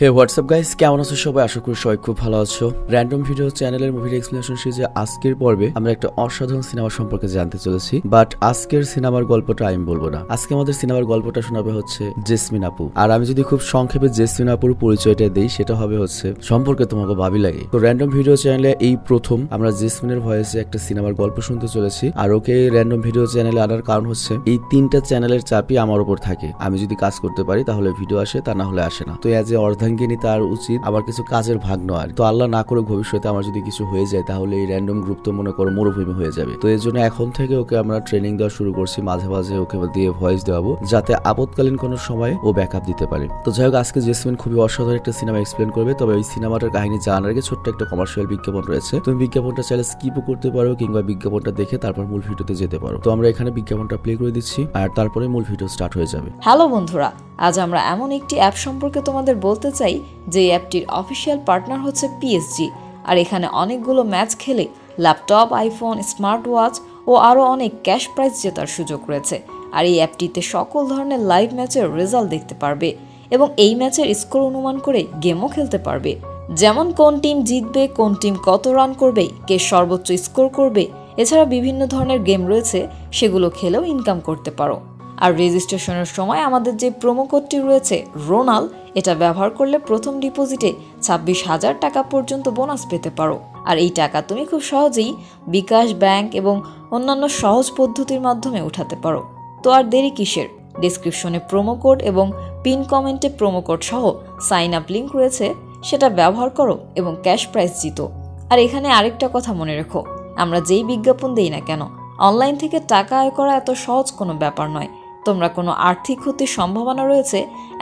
হে WhatsApp guys, কেমন আছো সবাই? আশা করি সবাই খুব ভালো আছো। র্যান্ডম ভিডিও চ্যানেলের মুভির এক্সপ্লেনেশন সিরিজে আজকের পর্বে আমরা একটা অসাধারণ সিনেমা সম্পর্কে জানতে চলেছি। বাট আজকের সিনেমার গল্পটা আমি বলবো না। আজকে আমাদের সিনেমার গল্পটা শোনাবে হচ্ছে জেসমিন আপু। আর আমি যদি খুব সংক্ষেপে জেসমিন আপুর পরিচয়টা দেই, সেটা হবে হচ্ছে সম্পর্কে তোমাকে ভাবি লাগে। তো র্যান্ডম ভিডিও চ্যানেলে এই প্রথম আমরা জেসমিনের ভয়েসে একটা সিনেমার গল্প শুনতে চলেছি। আর ওকে র্যান্ডম ভিডিও চ্যানেলে আনার কারণ হচ্ছে এই তিনটা চ্যানেলের চাপই আমার উপর থাকে। আমি যদি কাজ করতে পারি তাহলে ভিডিও আসে, তা না হলে আসে না। তো এজ এ অর্ধাঙ্গিনী তার উচিত আবার কিছু কাজের ভাগ নেওয়ার। তো আল্লাহ না করে ভবিষ্যতে আমার যদি কিছু হয়ে যায় তাহলে এই র্যান্ডম গ্রুপ তো মনে করো মরুভূমি হয়ে যাবে। তো এর জন্য এখন থেকে ওকে আমরা ট্রেনিং দেওয়া শুরু করছি, মাঝে মাঝে ওকে দিয়ে ভয়েস দেওয়াবো যাতে আপদকালীন কোনো সময় ও ব্যাকআপ দিতে পারে। তো যাই হোক, আজকে জেসমিন খুবই অসাধারণ একটা সিনেমা এক্সপ্লেন করবে। তবে এই সিনেমাটার কাহিনী জানার আগে ছোট্ট একটা কমার্শিয়াল বিজ্ঞাপন রয়েছে। তুমি বিজ্ঞাপনটা চাইলে স্কিপও করতে পারো কিংবা বিজ্ঞাপনটা দেখে তারপর মূল ভিডিওতে যেতে পারো। তো আমরা এখানে বিজ্ঞাপনটা প্লে করে দিচ্ছি আর তারপরে মূল ভিডিও স্টার্ট হয়ে যাবে। হ্যালো বন্ধুরা, আজ আমরা এমন একটি অ্যাপ সম্পর্কে তোমাদের বলতে চাই যে অ্যাপটির অফিসিয়াল পার্টনার হচ্ছে পিএসজি। আর এখানে অনেকগুলো ম্যাচ খেলে ল্যাপটপ, আইফোন, স্মার্ট ওয়াচ ও আরও অনেক ক্যাশ প্রাইজ জেতার সুযোগ রয়েছে। আর এই অ্যাপটিতে সকল ধরনের লাইভ ম্যাচের রেজাল্ট দেখতে পারবে এবং এই ম্যাচের স্কোর অনুমান করে গেমও খেলতে পারবে। যেমন কোন টিম জিতবে, কোন টিম কত রান করবে, কে সর্বোচ্চ স্কোর করবে। এছাড়া বিভিন্ন ধরনের গেম রয়েছে, সেগুলো খেলেও ইনকাম করতে পারো। আর রেজিস্ট্রেশনের সময় আমাদের যে প্রোমো কোডটি রয়েছে রোনাল, এটা ব্যবহার করলে প্রথম ডিপোজিটে 26,000 টাকা পর্যন্ত বোনাস পেতে পারো। আর এই টাকা তুমি খুব সহজেই বিকাশ, ব্যাংক এবং অন্যান্য সহজ পদ্ধতির মাধ্যমে উঠাতে পারো। তো আর দেরি কিসের? ডেসক্রিপশনে প্রোমো কোড এবং পিন কমেন্টে প্রোমো কোড সহ সাইন আপ লিঙ্ক রয়েছে, সেটা ব্যবহার করো এবং ক্যাশ প্রাইজ জিতো। আর এখানে আরেকটা কথা মনে রেখো, আমরা যেই বিজ্ঞাপন দেই না কেন, অনলাইন থেকে টাকা আয় করা এত সহজ কোনো ব্যাপার নয়। তোমরা কোনো আর্থিক ক্ষতির সম্ভাবনা রয়েছে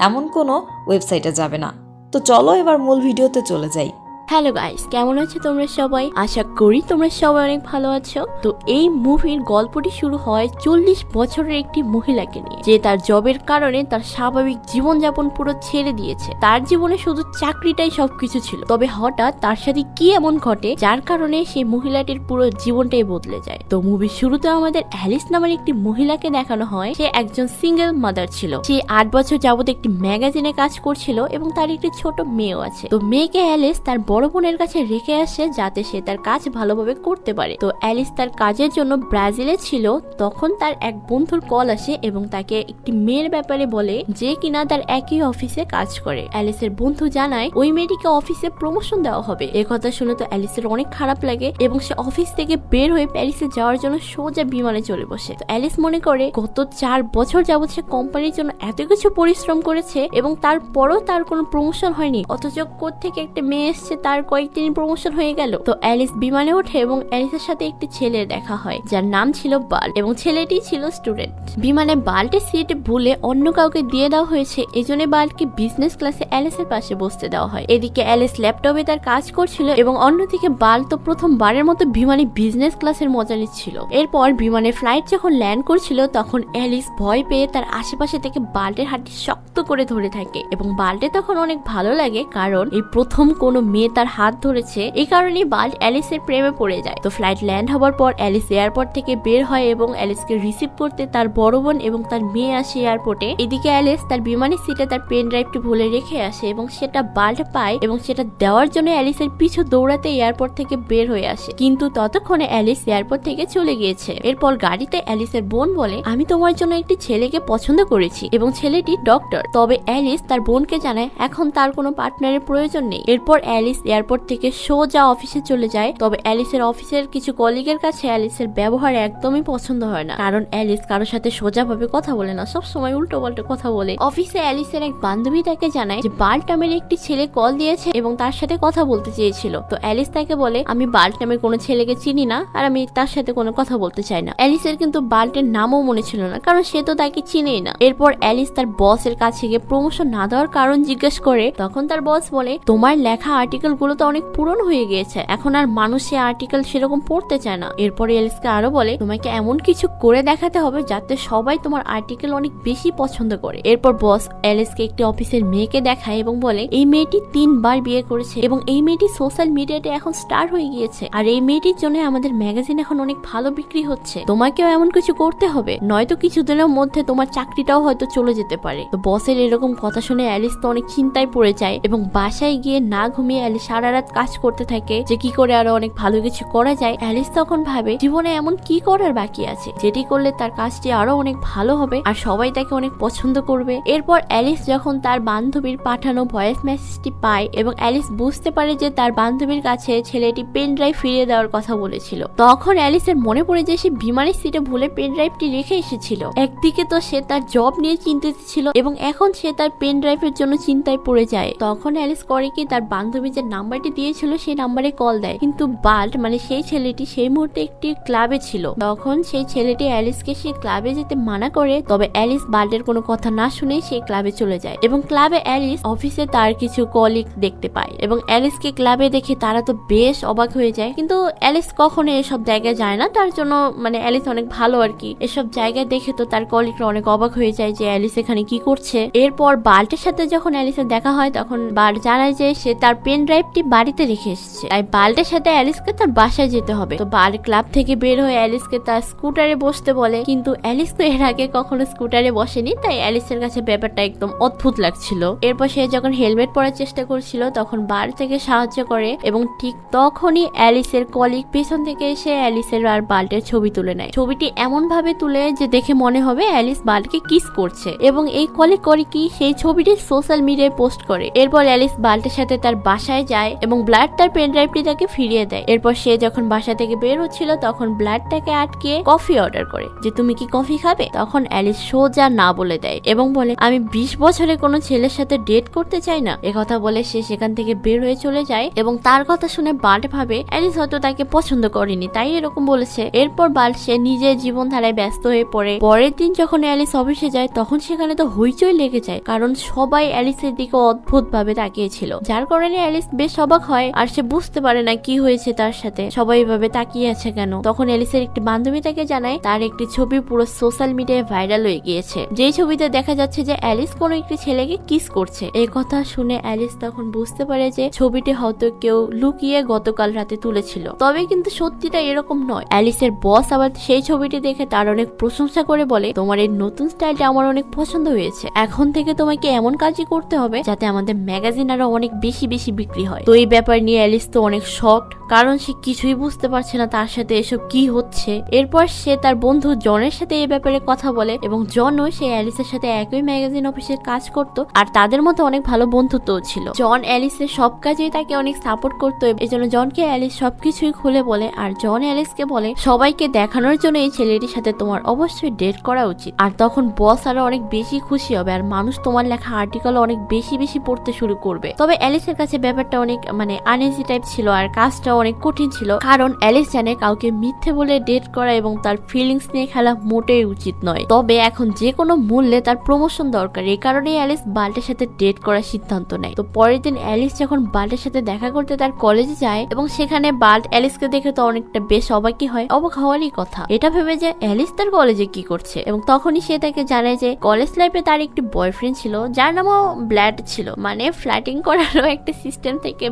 এমন কোনো ওয়েবসাইটে যাবে না। তো চলো এবার মূল ভিডিওতে চলে যাই। হ্যালো গাইস, কেমন আছো তোমরা সবাই? আশা করি তোমরা সবাই অনেক ভালো আছো। তো এই মুভির গল্পটি শুরু হয় 40 বছরের একটি মহিলাকে নিয়ে, যে তার জবের কারণে তার স্বাভাবিক জীবনযাপন পুরো ছেড়ে দিয়েছে। তার জীবনে শুধু চাকরিটাই সবকিছু ছিল। তবে হঠাৎ তার সাথে কি এমন ঘটে যার কারণে সেই মহিলাটির পুরো জীবনটাই বদলে যায়। তো মুভির শুরুতে আমাদের অ্যালিস নামের একটি মহিলাকে দেখানো হয়। সে একজন সিঙ্গেল মাদার ছিল। সে 8 বছর যাবত একটি ম্যাগাজিনে কাজ করছিল এবং তার একটি ছোট মেয়েও আছে। তো মেয়েকে অ্যালিস তার বড় বোনের কাছে রেখে আসে যাতে সে তার কাজ ভালোভাবে করতে পারে। তো অ্যালিস তার কাজের জন্য ব্রাজিলে ছিল। তখন তার এক বন্ধুর কল আসে এবং তাকে একটি মেয়ের ব্যাপারে বলে যে কিনা তার একই অফিসে কাজ করে। অ্যালিসের বন্ধু জানায় ওই মেয়েটিকে অফিসে প্রমোশন দেওয়া হবে। এ কথা শুনে তো অ্যালিসের অনেক খারাপ লাগে এবং সে অফিস থেকে বের হয়ে প্যারিসে যাওয়ার জন্য সোজা বিমানে চলে বসে। তো অ্যালিস মনে করে গত 4 বছর যাবত সে কোম্পানির জন্য এত কিছু পরিশ্রম করেছে এবং তারপরও তার কোনো প্রমোশন হয়নি, অথচ কোত্থেকে একটা মেয়ে এসছে তার কয়েকদিন প্রমোশন হয়ে গেল। তো অ্যালিস বিমানে ওঠে এবং অ্যালিসের সাথে একটি ছেলের দেখা হয় যার নাম ছিল বাল এবং ছেলেটি ছিল স্টুডেন্ট। বিমানে বাল্টের সিট ভুলে অন্য কাউকে দিয়ে দেওয়া হয়েছে, এজন্য বাল্টকে বিজনেস ক্লাসে অ্যালিসের পাশে বসতে দেওয়া হয়। এদিকে অ্যালিস ল্যাপটপে তার কাজ করছিল এবং অন্যদিকে বাল তো প্রথমবারের মতো বিমানে বিজনেস ক্লাসের মজা নিচ্ছিল। এরপর বিমানের ফ্লাইট যখন ল্যান্ড করছিল তখন অ্যালিস ভয় পেয়ে তার আশেপাশে থেকে বাল্টের হাতটি শক্ত করে ধরে থাকে এবং বাল্টে তখন অনেক ভালো লাগে, কারণ এই প্রথম কোনো মেয়ে তার হাত ধরেছে। এই কারণেই বাল্ট অ্যালিসের প্রেমে পড়ে যায়। তো ফ্লাইট ল্যান্ড হওয়ার পর অ্যালিস এয়ারপোর্ট থেকে বের হয় এবং অ্যালিসকে রিসিভ করতে তার বড় বোন এবং তার মেয়ে আসে এয়ারপোর্টে। এদিকে অ্যালিস তার বিমানের সিটে তার পেন ড্রাইভটি ভুলে রেখে আসে এবং সেটা বাল্ট পায় এবং সেটা দেওয়ার জন্য অ্যালিসের পিছু দৌড়াতে এয়ারপোর্ট থেকে বের হয়ে আসে, কিন্তু ততক্ষণে অ্যালিস এয়ারপোর্ট থেকে চলে গিয়েছে। এরপর গাড়িতে অ্যালিসের বোন বলে আমি তোমার জন্য একটি ছেলেকে পছন্দ করেছি এবং ছেলেটি ডক্টর। তবে অ্যালিস তার বোনকে জানায় এখন তার কোনো পার্টনারের প্রয়োজন নেই। এরপর অ্যালিস এয়ারপোর্ট থেকে সোজা অফিসে চলে যায়। তবে অ্যালিসের অফিসের কিছু কলিগের কাছে অ্যালিসের ব্যবহার একদমই পছন্দ হয় না, কারণ অ্যালিস কারোর সাথে সোজাভাবে কথা বলে না, সব সময় উল্টো পাল্টা কথা বলে। অফিসে অ্যালিসের এক বান্ধবী তাকে জানায় যে বাল্ট নামের একটি ছেলে কল দিয়েছে এবং তার সাথে কথা বলতে চেয়েছিল। তো অ্যালিস তাকে বলে আমি বাল্ট নামের কোনো ছেলেকে চিনি না আর আমি তার সাথে কোনো কথা বলতে চাই না। অ্যালিসের কিন্তু বাল্টের নামও মনে ছিল না, কারণ সে তো তাকে চিনেই না। এরপর অ্যালিস তার বসের কাছে গিয়ে প্রমোশন না দেওয়ার কারণ জিজ্ঞেস করে। তখন তার বস বলে তোমার লেখা আর্টিকেল আর্টিকেল গুলো তো অনেক পুরনো হয়ে গিয়েছে, এখন আর মানুষ সে আর্টিকেল সেরকম পড়তে চায় না। এরপরে অ্যালিসকে আরো বলে তোমাকে এমন কিছু করে দেখাতে হবে যাতে সবাই তোমার আর্টিকেল অনেক বেশি পছন্দ করে। এরপর বস অ্যালিসকে একটি অফিসের মেয়েকে দেখায় এবং বলে এই মেয়েটি 3 বার বিয়ে করেছে এবং এই মেয়েটি সোশ্যাল মিডিয়াতে এখন স্টার হয়ে গিয়েছে, আর এই মেয়েটির জন্য আমাদের ম্যাগাজিন এখন অনেক ভালো বিক্রি হচ্ছে, তোমাকেও এমন কিছু করতে হবে, নয়তো কিছুদিনের মধ্যে তোমার চাকরিটাও হয়তো চলে যেতে পারে। তো বসের এরকম কথা শুনে অ্যালিস তো অনেক চিন্তায় পড়ে যায় এবং বাসায় গিয়ে না ঘুমিয়ে অ্যালিস সারা রাত কাজ করতে থাকে যে কি করে আরো অনেক ভালো কিছু করা যায়। অ্যালিস তখন ভাবে জীবনে এমন কি করার বাকি আছে যেটি করলে তার কাজটি আরো অনেক ভালো হবে আর সবাই তাকে অনেক পছন্দ করবে। এরপর অ্যালিস যখন তার বান্ধবীর পাঠানো ভয়েস মেসেজটি পায় এবং অ্যালিস বুঝতে পারে যে তার বান্ধবীর কাছে ছেলেটি পেন ড্রাইভ ফিরিয়ে দেওয়ার কথা বলেছিল, তখন অ্যালিসের মনে পড়ে যে সে বিমানের সিটে ভুলে পেন ড্রাইভটি রেখে এসেছিল। একদিকে তো সে তার জব নিয়ে চিন্তিত ছিল এবং এখন সে তার পেন ড্রাইভের জন্য চিন্তায় পড়ে যায়। তখন অ্যালিস করে কি তার বান্ধবী যে নাম্বারটি দিয়েছিল সেই নাম্বারে কল দেয়, কিন্তু বাল্ট মানে সেই ছেলেটি সেই মুহূর্তে একটি ক্লাবে ছিল। তখন সেই ছেলেটি অ্যালিসকে সেই ক্লাবে যেতে মানা করে, তবে অ্যালিস বাল্টের কোনো কথা না শুনে সেই ক্লাবে চলে যায় এবং ক্লাবে অ্যালিস অফিসে তার কিছু কলিগ দেখতে পায় এবং অ্যালিসকে ক্লাবে দেখে তারা তো বেশ অবাক হয়ে যায়, কিন্তু অ্যালিস কখনো এসব জায়গায় যায় না, তার জন্য মানে অ্যালিস অনেক ভালো আর কি। এসব জায়গায় দেখে তো তার কলিগরা অনেক অবাক হয়ে যায় যে অ্যালিস এখানে কি করছে। এরপর বাল্টের সাথে যখন অ্যালিসের দেখা হয় তখন বাল্ট জানায় যে সে তার পেন ড্রাইভটি বাড়িতে রেখে এসেছে, তাই বাল্টের সাথে অ্যালিসকে তার বাসায় যেতে হবে। তো বাল্ট ক্লাব থেকে বের হয়ে অ্যালিসকে তার স্কুটারে বসতে বলে, কিন্তু অ্যালিস তো এর আগে কখনো স্কুটারে বসেনি, তাই অ্যালিসের কাছে ব্যাপারটা একদম অদ্ভুত লাগছিল। এরপর সে যখন হেলমেট পরার চেষ্টা করছিল তখন বাল্ট থেকে সাহায্য করে এবং ঠিক তখনই অ্যালিসের কলিগ পেছন থেকে এসে অ্যালিসের আর বাল্টের ছবি তুলে নেয়। ছবিটি এমন ভাবে তুলে যে দেখে মনে হবে অ্যালিস বাল্টকে কিস করছে এবং এই কলিগ করে কি সেই ছবিটি সোশ্যাল মিডিয়ায় পোস্ট করে। এরপর অ্যালিস বাল্টের সাথে তার বাসায় যায় এবং ব্লাড তার পেন ড্রাইভটি তাকে ফিরিয়ে দেয়। এরপর সে যখন বাসা থেকে বের হচ্ছিল তখন ব্লাড তাকে আটকে কফি অর্ডার করে যে তুমি কি কফি খাবে। তখন অ্যালিস সোজা না বলে দেয় এবং বলে আমি 20 বছরে কোনো ছেলের সাথে ডেট করতে চাই না। একথা বলে সে সেখান থেকে বের হয়ে চলে যায় এবং তার কথা শুনে বাল্ট ভাবে অ্যালিস হয়তো তাকে পছন্দ করেনি তাই এরকম বলেছে। এরপর বাল্ট সে নিজের জীবনধারায় ব্যস্ত হয়ে পড়ে। পরের দিন যখন অ্যালিস অফিসে যায় তখন সেখানে তো হইচই লেগে যায়, কারণ সবাই অ্যালিসের দিকে অদ্ভুত ভাবে তাকিয়েছিল, যার কারণে অ্যালিস বেশ অবাক হয় আর সে বুঝতে পারে না কি হয়েছে তার সাথে, সবাই এভাবে তাকিয়ে আছে কেন। তখন অ্যালিসের একটি বান্ধবী তাকে জানায় তার একটি ছবি পুরো সোশ্যাল মিডিয়ায় ভাইরাল হয়ে গিয়েছে, যেই ছবিতে দেখা যাচ্ছে যে অ্যালিস কোনো একটি ছেলেকে কিস করছে। এই কথা শুনে অ্যালিস তখন বুঝতে পারে যে ছবিটি হয়তো কেউ লুকিয়ে গতকাল রাতে তুলেছিল, তবে কিন্তু সত্যিটা এরকম নয়। অ্যালিসের বস আবার সেই ছবিটি দেখে তার অনেক প্রশংসা করে বলে তোমার এই নতুন স্টাইলটা আমার অনেক পছন্দ হয়েছে, এখন থেকে তোমাকে এমন কাজই করতে হবে যাতে আমাদের ম্যাগাজিন আরো অনেক বেশি বেশি বিক্রি হয়। তো এই ব্যাপার নিয়ে অ্যালিস তো অনেক শকড, কারণ সে কিছুই বুঝতে পারছে না তার সাথে এসব কি হচ্ছে। এরপর সে তার বন্ধু জনের সাথে এই ব্যাপারে কথা বলে এবং জনও সে অ্যালিসের সাথে একই ম্যাগাজিন অফিসে কাজ করত আর তাদের মধ্যে অনেক ভালো বন্ধুত্বও ছিল। জন অ্যালিসের সব কাজেই তাকে অনেক সাপোর্ট করতো, এজন্য জনকে অ্যালিস সবকিছুই খুলে বলে আর জন অ্যালিসকে বলে সবাইকে দেখানোর জন্য এই ছেলেটির সাথে তোমার অবশ্যই ডেট করা উচিত। আর তখন বস আরো অনেক বেশি খুশি হবে আর মানুষ তোমার লেখা আর্টিকেল অনেক বেশি বেশি পড়তে শুরু করবে। তবে অ্যালিসের কাছে ব্যাপারটা অনেক আনইজি টাইপ ছিল আর কাজটা অনেক কঠিন ছিল, কারণ অ্যালিস জানে কাউকে মিথ্যে বলে ডেট করা এবং তার ফিলিংস নিয়ে খেলা মোটেই উচিত নয়। তবে এখন যে কোনো মূল্যে তার প্রমোশন দরকার, এই কারণেই অ্যালিস বাল্টের সাথে ডেট করার সিদ্ধান্ত নেয়। তো পরের দিন অ্যালিস যখন বাল্টের সাথে দেখা করতে তার কলেজে যায় এবং সেখানে বাল্ট অ্যালিসকে দেখে তো অনেকটা বেশ অবাকই হয়, অবাক হওয়ারই কথা। এটা ভেবে যে অ্যালিস তার কলেজে কি করছে এবং তখনই সে তাকে জানায় যে কলেজ লাইফে তার একটি বয়ফ্রেন্ড ছিল যার নামও ব্ল্যাড ছিল, মানে ফ্ল্যাটিং করারও একটা সিস্টেম থেকে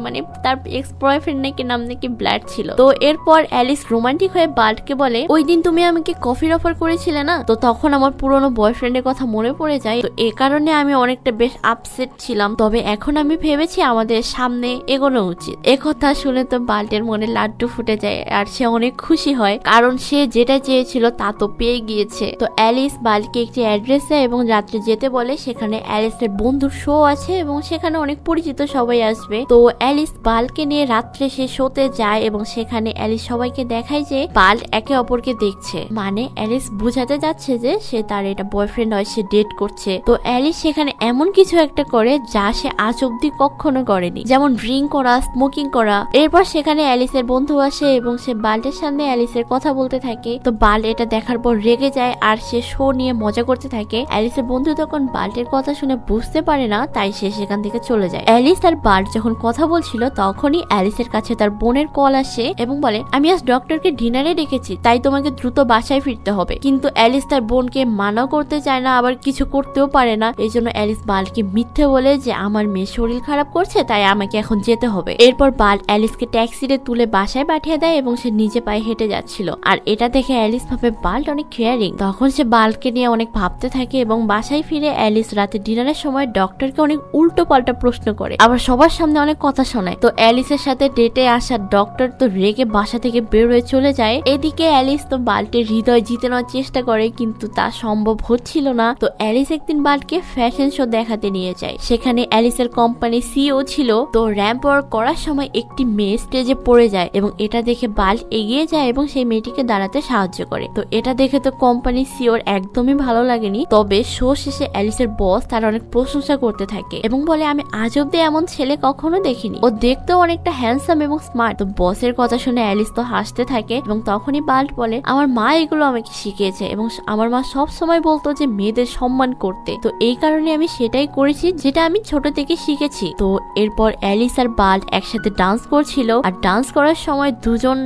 তার এক্স বয়ফ্রেন্ড নাকি নাম নাকি ব্ল্যাড ছিল। তো এরপর অ্যালিস রোমান্টিক হয়ে বাল্টকে বলে ওই দিন তুমি আমাকে কফির অফার করেছিলে না, তো তখন আমার পুরনো বয়ফ্রেন্ডের কথা মনে পড়ে যায়, তো এ কারণে আমি অনেকটা বেশ আপসেট ছিলাম, তবে এখন আমি ভেবেছি আমাদের সামনে এগোনো উচিত। একথা শুনে তো বাল্টের মনে লাড্ডু ফুটে যায় আর সে অনেক খুশি হয়, কারণ সে যেটা চেয়েছিল তা তো পেয়ে গিয়েছে। তো অ্যালিস বাল্টকে একটি অ্যাড্রেস দেয় এবং রাত্রে যেতে বলে, সেখানে অ্যালিসের বন্ধুর শো আছে এবং সেখানে অনেক পরিচিত সবাই আসবে। তো অ্যালিস বাল্টকে নিয়ে রাত্রে সে শোতে যায় এবং সেখানে অ্যালিস সবাইকে দেখায় যে বাল্ট একে অপরকে দেখছে, মানে অ্যালিস বুঝাতে যাচ্ছে যে সে তার এটা বয়ফ্রেন্ড হয়, সে ডেট করছে। তো অ্যালিস সেখানে এমন কিছু একটা করে যা সে আজ অব্দি কখনো করেনি, যেমন ড্রিঙ্ক করা, স্মোকিং করা। এরপর সেখানে অ্যালিসের বন্ধু আসে এবং সে বাল্টের সামনে অ্যালিসের কথা বলতে থাকে। তো বাল্ট এটা দেখার পর রেগে যায় আর সে শো নিয়ে মজা করতে থাকে। অ্যালিসের বন্ধু তখন বাল্টের কথা শুনে বুঝতে পারে না, তাই সে সেখান থেকে চলে যায়। অ্যালিস আর বাল্ট যখন কথা বলছিল তখনই অ্যালিসের কাছে তার বোনের কল আসে এবং বলে আমি আজ ডক্টরকে ডিনারে ডেকেছি, তাই তোমাকে দ্রুত বাসায় ফিরতে হবে। কিন্তু অ্যালিস তার বোনকে মানাও করতে চায় না, আবার কিছু করতেও পারে না। এই জন্য অ্যালিস বালকে মিথ্যে বলে যে আমার মেয়ে শরীর খারাপ করছে, তাই আমাকে এখন যেতে হবে। এরপর বাল অ্যালিসকে ট্যাক্সিতে তুলে বাসায় পাঠিয়ে দেয় এবং সে নিজে পায়ে হেঁটে যাচ্ছিল। আর এটা দেখে অ্যালিস ভাবে বাল্ট অনেক কেয়ারিং। তখন সে বালকে নিয়ে অনেক ভাবতে থাকে এবং বাসায় ফিরে অ্যালিস রাতে ডিনারের সময় ডক্টরকে অনেক উল্টো পাল্টা প্রশ্ন করে, আবার সবার সামনে অনেক কথা শোনায়। তো অ্যালিসের সাথে ডেটে আসা ডক্টর তো রেগে বাসা থেকে বের হয়ে চলে যায়। এদিকে অ্যালিস তো বাল্টের হৃদয় জিতে নেওয়ার চেষ্টা করে, কিন্তু তা সম্ভব হচ্ছিল না। তো অ্যালিস একদিন বাল্টকে ফ্যাশন শো দেখাতে নিয়ে যায়। সেখানে অ্যালিসের কোম্পানি সিও ছিল। তো র্যাম্প ওয়াক করার সময় একটি মেয়ে স্টেজে পড়ে যায় এবং এটা দেখে বাল্ট এগিয়ে যায় এবং সেই মেয়েটিকে দাঁড়াতে সাহায্য করে। তো এটা দেখে তো কোম্পানি সিওর একদমই ভালো লাগেনি। তবে শো শেষে অ্যালিসের বস তার অনেক প্রশংসা করতে থাকে এবং বলে আমি আজ অব্দি এমন ছেলে কখনো দেখিনি, ও দেখতেও অনেকটা হ্যান্ডসাম এবং স্মার্ট। তো বসের কথা শুনে অ্যালিস তো হাসতে থাকে এবং তখনই বাল্ট বলে আমার মা এগুলো আমাকে শিখিয়েছে এবং আমার মা সব সময় বলতো যে মেয়েদের সম্মান করতে, তো এই কারণে আমি সেটাই করেছি যেটা আমি ছোট থেকে শিখেছি। তো এরপর অ্যালিস আর বাল্ট একসাথে ডান্স করছিল আর ডান্স করার সময়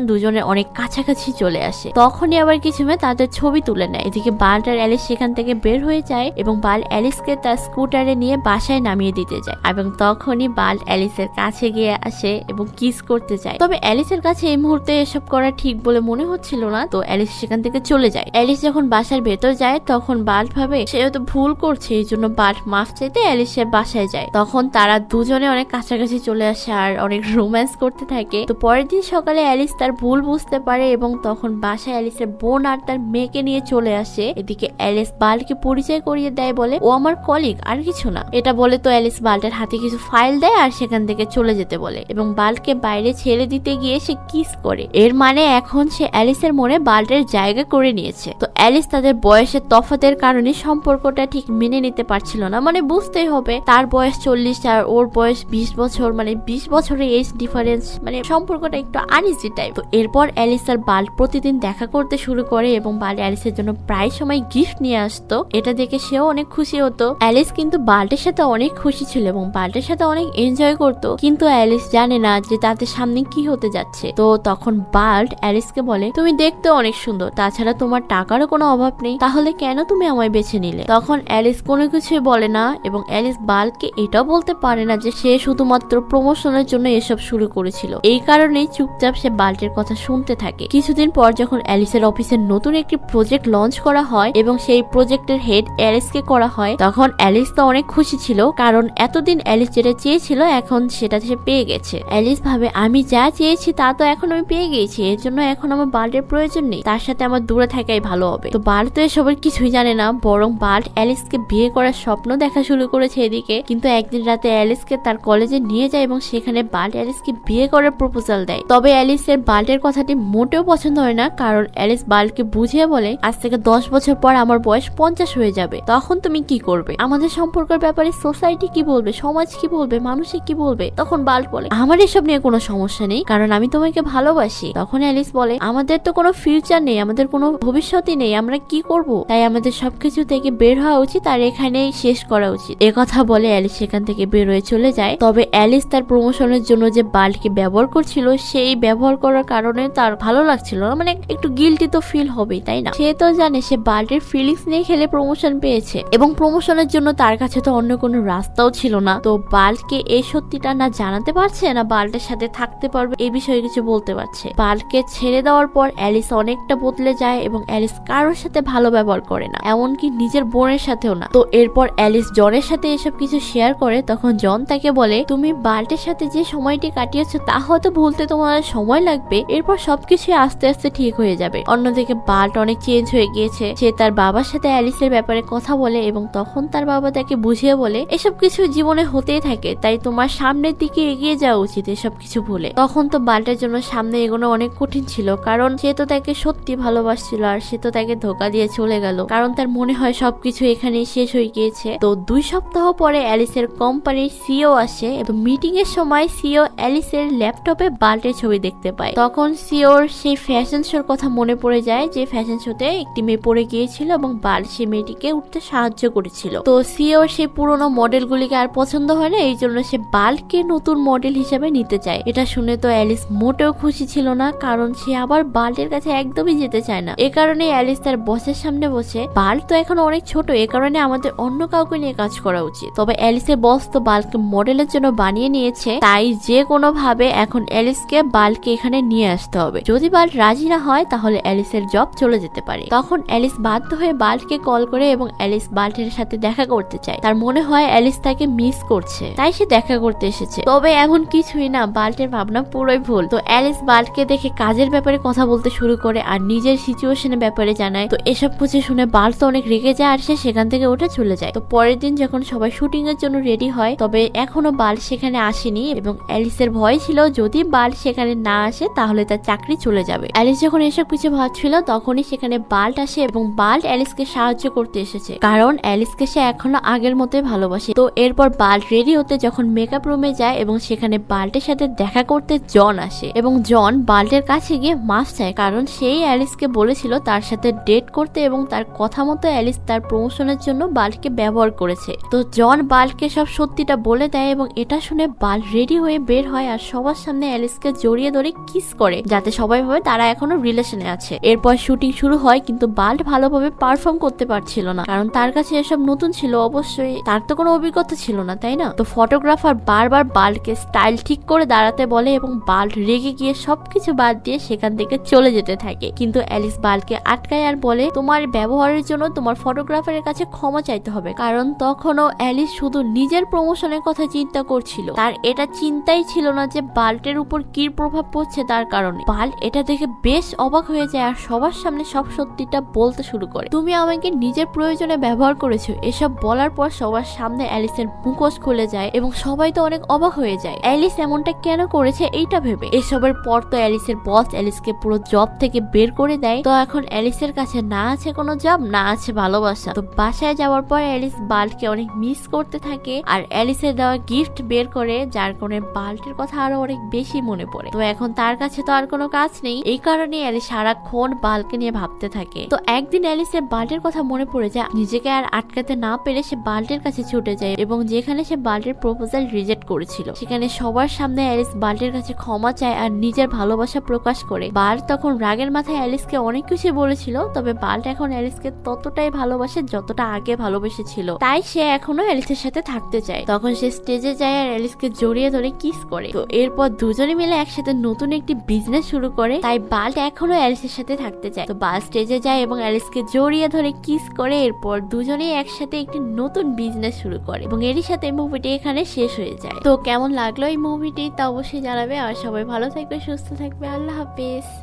দুজনের অনেক কাছাকাছি চলে আসে। তখনই আবার কিছু মেয়ে তাদের ছবি তুলে নেয়। এদিকে বাল্ট আর অ্যালিস সেখান থেকে বের হয়ে যায় এবং বাল্ট অ্যালিসকে তার স্কুটারে নিয়ে বাসায় নামিয়ে দিতে যায় এবং তখনই বাল্ট অ্যালিসের কাছে গিয়ে আসে এবং কিস করতে চায়। তবে অ্যালিসের কাছে এই মুহূর্তে এসব করা ঠিক বলে মনে হচ্ছিল না। তো অ্যালিস সেখান থেকে চলে যায়। অ্যালিস যখন বাসার ভেতর যায় তখন বাল্ট ভাবে সে হয়তো ভুল করছে, এই জন্য বাল্ট মাফ চাইতে অ্যালিসের বাসায় যায়। তখন তারা দুজনে অনেক কাছাকাছি চলে আসে আর অনেক রোম্যান্স করতে থাকে। তো পরের দিন সকালে অ্যালিস তার ভুল বুঝতে পারে এবং তখন বাসায় অ্যালিসের বোন আর তার মেয়েকে নিয়ে চলে আসে। এদিকে অ্যালিস বাল্টকে পরিচয় করিয়ে দেয়, বলে ও আমার কলিগ আর কিছু না। এটা বলে তো অ্যালিস বাল্টের হাতে কিছু ফাইল দেয় আর সেখান থেকে চলে যেতে বলে এবং বাল্টকে বাইরে ছেড়ে দিতে গিয়ে সে কিস করে। এর মানে এখন সে অ্যালিসের মনে বাল্টের জায়গা করে নিয়েছে। তো অ্যালিস তাদের বয়সের তফাতের কারণে সম্পর্কটা ঠিক মেনে নিতে পারছিল না। মানে বুঝতেই হবে তার বয়স 40 আর ওর বয়স 20 বছর, মানে 20 বছরের এজ ডিফারেন্স, মানে সম্পর্কটা একটু আনইজি টাইপ। তো এরপর অ্যালিস আর বাল্ট প্রতিদিন দেখা করতে শুরু করে এবং বাল্ট অ্যালিসের জন্য প্রায় সময় গিফট নিয়ে আসতো। এটা দেখে সেও অনেক খুশি হতো। অ্যালিস কিন্তু বাল্টের সাথে অনেক খুশি ছিল এবং বাল্টের সাথে অনেক এনজয় করতো, কিন্তু অ্যালিস জানে না যে তাদের সামনে কি হতে যাচ্ছে। তো তখন বাল্ট অ্যালিসকে বলে তুমি দেখতে অনেক সুন্দর, তাছাড়া তোমার টাকারও কোনো অভাব নেই, তাহলে কেন তুমি আমায় বেছে নিলে? তখন অ্যালিস কোনো কিছুই বলে না এবং অ্যালিস বাল্টকে এটাও বলতে পারে না যে সে শুধুমাত্র প্রমোশনের জন্য এসব শুরু করেছিল। এই কারণেই চুপচাপ সে বাল্টের কথা শুনতে থাকে। কিছুদিন পর যখন অ্যালিসের অফিসে নতুন একটি প্রজেক্ট লঞ্চ করা হয় এবং সেই প্রজেক্টের হেড অ্যালিসকে করা হয়, তখন অ্যালিস তো অনেক খুশি ছিল, কারণ এতদিন অ্যালিস যেটা চেয়েছিল এখন সেটা সে পেয়ে গেছে। অ্যালিস ভাবে আমি যা চেয়েছি তা তো এখন আমি পেয়ে গেছি, এর জন্য এখন আমার বাল্টের প্রয়োজন নেই, তার সাথে আমার দূরে থাকাই ভালো হবে। তো বাল্ট তো এসবের কিছুই জানে না, বরং বাল্ট অ্যালিসকে বিয়ে করার স্বপ্ন দেখা শুরু করেছে এদিকে। কিন্তু একদিন রাতে অ্যালিসকে তার কলেজে নিয়ে যায় এবং সেখানে বাল্ট অ্যালিসকে বিয়ে করার প্রপোজাল দেয়। তবে অ্যালিসের বাল্টের কথাটি মোটেও পছন্দ হয় না, কারণ অ্যালিস বাল্টকে বুঝিয়ে বলে আজ থেকে 10 বছর পর আমার বয়স 50 হয়ে যাবে, তখন তুমি কি করবে? আমাদের সম্পর্কের ব্যাপারে সোসাইটি কি বলবে, সমাজ কি বলবে, মানুষে কি বলবে? তখন বাল্ট বলে আমার এসব নিয়ে কোনো সমস্যা নেই, কারণ আমি তোমাকে ভালোবাসি। তখন অ্যালিস বলে আমাদের তো কোনো ফিউচার নেই, আমাদের কোনো ভবিষ্যৎই নেই, আমরা কি করব? তাই আমাদের সবকিছু থেকে বের হওয়া উচিত আর এখানেই শেষ করা উচিত। কথা বলে অ্যালিস সেখান থেকে বের হয়ে চলে যায়। তবে অ্যালিস তার প্রমোশনের জন্য যে বাল্টকে ব্যবহার করছিল সেই ব্যবহার করার কারণে তার ভালো লাগছিল না, মানে একটু গিল্টি তো ফিল হবেই, তাই না? সে তো জানে সে বাল্টের ফিলিংস নিয়ে খেলে প্রমোশন পেয়েছে এবং প্রমোশনের জন্য তার কাছে তো অন্য কোনো রাস্তাও ছিল না। তো বাল্টকে এই সত্যিটা না জানাতে পারছে না বাল্টের সাথে থাকতে পারবে এই বিষয়ে কিছু বলতে পারছে। বাল্টকে ছেড়ে দেওয়ার পর অ্যালিস অনেকটা বদলে যায় এবং অ্যালিস কারোর সাথে ভালো ব্যবহার করে না, এমনকি নিজের বোনের সাথেও না। তো এরপর অ্যালিস জনের সাথে এসব কিছু শেয়ার করে। তখন জন তাকে বলে তুমি বাল্টের সাথে যে সময়টি কাটিয়েছো তা হয়তো ভুলতে তোমার সময় লাগবে, এরপর সবকিছু আস্তে আস্তে ঠিক হয়ে যাবে। অন্যদিকে বাল্ট অনেক চেঞ্জ হয়ে গিয়েছে। সে তার বাবার সাথে অ্যালিসের ব্যাপারে কথা বলে এবং তখন তার বাবা তাকে বুঝিয়ে বলে এসব কিছু জীবনে হতেই থাকে, তাই তোমার সামনের দিকে এগিয়ে যাওয়া উচিত এসব কিছু ভুলে। তখন তো বাল্টের জন্য সামনে এগোনো অনেক কঠিন ছিল, কারণ সে তো তাকে সত্যি ভালোবাসছিল আর সে তো তাকে ধোকা দিয়ে চলে গেল, কারণ তার মনে হয় সবকিছু এখানেই শেষ হয়ে গিয়েছে। তো 2 সপ্তাহ পরে অ্যালিসের কোম্পানির সিও আসে এবং মিটিং এর সময় সিও অ্যালিসের ল্যাপটপে বাল্টের ছবি দেখতে পায়। তখন সিওর সেই ফ্যাশন শোর কথা মনে পড়ে যায় যে ফ্যাশন শোতে একটি মেয়ে পড়ে গিয়েছিল এবং বাল্ট সেই মেয়েটিকে উঠতে সাহায্য করেছিল। তো সিওর সেই পুরোনো মডেলগুলিকে আর পছন্দ হয় না, এই জন্য সে বাল্টকে বালকে নতুন মডেল হিসেবে নিতে চায়। এটা শুনে তো অ্যালিস মোটেও খুশি ছিল না, কারণ সে আবার বাল্টের কাছে একদমই যেতে চায় না। এ কারণে অ্যালিস তার বসের সামনে বসে, বাল্ট তো এখন অনেক ছোট, এ কারণে আমাদের অন্য কাউকে নিয়ে কাজ করা উচিত। তবে অ্যালিসের বস তো বাল্টকে মডেলের জন্য বানিয়ে নিয়েছে, তাই যে কোনো ভাবে এখন অ্যালিসকে বাল্টকে এখানে নিয়ে আসতে হবে। যদি বাল্ট রাজি না হয় তাহলে অ্যালিসের জব চলে যেতে পারে। তখন অ্যালিস বাধ্য হয়ে বাল্টকে কল করে এবং অ্যালিস বাল্টের সাথে দেখা করতে চায়। তার মনে হয় অ্যালিস তাকে মিস করছে, তাই সে দেখা করতে এসেছে। তবে এমন কিছুই না, বাল্টের ভাবনা পুরোই ভুল। তো অ্যালিস বাল্টকে দেখে কাজের ব্যাপারে কথা বলতে শুরু করে আর নিজের সিচুয়েশনের ব্যাপারে জানায়। তো এসব কিছু শুনে বাল্ট তো অনেক রেগে যায় আর সে সেখান থেকে উঠে চলে যায়। তো পরের দিন যখন সবাই শুটিং এর জন্য রেডি হয়, তবে এখনো বাল্ট সেখানে আসেনি এবং অ্যালিসের ভয় ছিল যদি বাল্ট সেখানে না আসে তাহলে তার চাকরি চলে যাবে। অ্যালিস যখন এসব কিছু ভাবছিল তখনই সেখানে বাল্ট আসে এবং বাল্ট অ্যালিসকে সাহায্য করতে এসেছে, কারণ অ্যালিসকে সে এখনো আগের মতোই ভালোবাসে। তো এরপর বাল্ট রেডি হতে যখন মেকআপ রুমে যায় এবং সেখানে বাল্টের সাথে দেখা করতে জন আসে এবং জন বাল্টের কাছে গিয়ে মাফ চায়, কারণ সেই অ্যালিসকে বলেছিল তার সাথে ডেট করতে এবং তার কথা মতো অ্যালিস তার প্রমোশনের জন্য বাল্টকে ব্যবহার করেছে। তো জন বাল্টকে সব সত্যিটা বলে দেয় এবং এটা শুনে বাল্ট রেডি হয়ে বের হয় আর সবার সামনে অ্যালিসকে জড়িয়ে ধরে কিস করে, যাতে সবাই ভাবে তারা এখনো রিলেশনে আছে। এরপর শুটিং শুরু হয়, কিন্তু বাল্ট ভালোভাবে পারফর্ম করতে পারছিল না, কারণ তার কাছে এসব নতুন ছিল। অবশ্যই তার তো কোনো অভিজ্ঞতা ছিল না, তাই না? তো ফটোগ্রাফার বারবার বাল্টকে স্টাইল ঠিক করে দাঁড়াতে বলে এবং বাল্ট রেগে গিয়ে সবকিছু বাদ দিয়ে সেখান থেকে চলে যেতে থাকে। কিন্তু অ্যালিস বাল্টকে আটকায় আর বলে, তোমার ব্যবহারের জন্য তোমার ফটোগ্রাফারের কাছে ক্ষমা চাইতে হবে, কারণ তখনও অ্যালিস শুধু নিজের প্রমোশনের কথা চিন্তা করছিল। তার এটা চিন্তাই ছিল না যে বাল্টের উপর কি প্রভাব পড়ছে তার কারণে। বাল্ট এটা দেখে বেশ অবাক হয়ে যায় আর সবার সামনে সব সত্যিটা বলতে শুরু করে, তুমি আমাকে নিজের প্রয়োজনে ব্যবহার করেছো। এসব বলার পর সবার সামনে অ্যালিসের মুখোশ খুলে যায় এবং সবাই তো অনেক অবাক হয়ে যায় অ্যালিস এমনটা কেন করেছে এইটা ভেবে। এসবের পর তো অ্যালিসের বস অ্যালিসকে পুরো জব থেকে বের করে দেয়। তো এখন অ্যালিসের কাছে না আছে কোনো জব, না আছে ভালোবাসা। তো বাসায় যাওয়ার পর অ্যালিস বাল্টকে অনেক মিস করতে থাকে আর অ্যালিসের দেওয়া গিফট বের করে, যার কারণে বাল্টের কথা আরো অনেক বেশি মনে পড়ে। তো এখন তার কাছে তো আর কোনো কাজ নেই, এই কারণে অ্যালিস সারাক্ষণ বাল্টকে নিয়ে ভাবতে থাকে। তো একদিন অ্যালিসের বাল্টের কথা মনে পড়ে যায়, নিজেকে আর আটকাতে না পেরে সে বাল্টের কাছে ছুটে যায় এবং যেখানে সে বাল্টের প্রপোজাল রিজেক্ট করেছিল সেখানে সবার সামনে অ্যালিস বাল্টের কাছে ক্ষমা চায় আর নিজের ভালোবাসা প্রকাশ করে। বাল্ট তখন রাগের মাথায় অ্যালিসকে অনেক কিছু বলেছিল, তবে বাল্ট এখন অ্যালিসকে ততটাই ভালোবাসে যতটা আগে ভালোবেসেছিল, তাই সে এখনো অ্যালিসের সাথে থাকতে চায়। তখন সে স্টেজে যায় আর অ্যালিসকে জড়িয়ে ধরে কিস করে। তো এরপর দুজনে মিলে একসাথে নতুন একটি বিজনেস শুরু করে, তাই বাল্ট এখনো অ্যালিসের সাথে থাকতে চায়। তো বাল্ট স্টেজে যায় এবং অ্যালিসকে জড়িয়ে ধরে কিস করে। এরপর দুজনেই একসাথে একটি নতুন বিজনেস শুরু করে এবং এরই সাথে মুভিটি এখানে শেষ হয়ে যায়। তো কেমন লাগলো এই মুভিটি তা অবশ্যই জানাবে আর সবাই ভালো থাকবে, সুস্থ থাকবে। আল্লাহ হাফেজ।